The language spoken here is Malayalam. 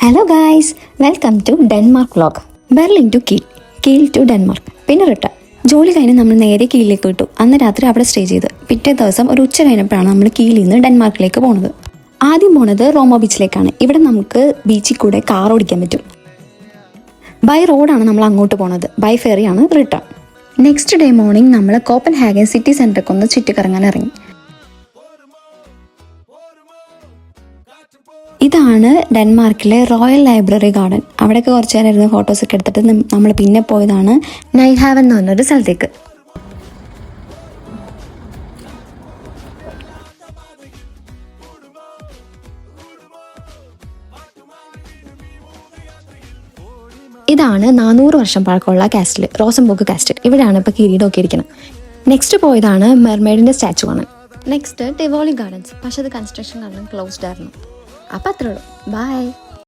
Hello guys, welcome to Denmark vlog. Berlin to Kiel to Denmark, പിന്നെ റിട്ടേൺ. ജോലി കഴിഞ്ഞ് നമ്മൾ നേരെ കീലിലേക്ക് വിട്ടു. അന്ന് രാത്രി അവിടെ സ്റ്റേ ചെയ്ത് പിറ്റേ ദിവസം ഒരു ഉച്ച കഴിഞ്ഞപ്പോഴാണ് നമ്മൾ കീലിൽ നിന്ന് ഡെൻമാർക്കിലേക്ക് പോകുന്നത്. ആദ്യം പോണത് റോമോ ബീച്ചിലേക്കാണ്. ഇവിടെ നമുക്ക് ബീച്ചിൽ കൂടെ കാർ ഓടിക്കാൻ പറ്റും. ബൈ റോഡാണ് നമ്മൾ അങ്ങോട്ട് പോണത്, ബൈ ഫെറിയാണ് റിട്ടേൺ. നെക്സ്റ്റ് ഡേ മോർണിംഗ് നമ്മൾ കോപ്പൻഹാഗൻ സിറ്റി സെൻറ്ററിലേക്ക് ഒന്ന് ചുറ്റിക്കറങ്ങാൻ ഇറങ്ങി. ഇതാണ് ഡെൻമാർക്കിലെ റോയൽ ലൈബ്രറി ഗാർഡൻ. അവിടെയൊക്കെ കുറച്ച് നേരം ഇരുന്ന് ഫോട്ടോസൊക്കെ എടുത്തിട്ട് നമ്മൾ പിന്നെ പോയതാണ് നൈഹാവൻ എന്ന് പറഞ്ഞൊരു സ്ഥലത്തേക്ക്. ഇതാണ് 400 വർഷം പഴക്കമുള്ള കാസ്റ്റൽ, റോസംബോക്ക് കാസ്റ്റൽ. ഇവിടെയാണ് ഇപ്പോൾ കിരീടമൊക്കെ ഇരിക്കുന്നത്. നെക്സ്റ്റ് പോയതാണ് മെർമെയ്ഡിൻ്റെ സ്റ്റാച്ചു ആണ്. നെക്സ്റ്റ് ടിവോളി ഗാർഡൻസ്, പക്ഷെ അത് കൺസ്ട്രക്ഷൻ കാരണം ക്ലോസ്ഡ് ആയിരുന്നു. അപ്പം അത്രേ ഉള്ളൂ. ബൈ.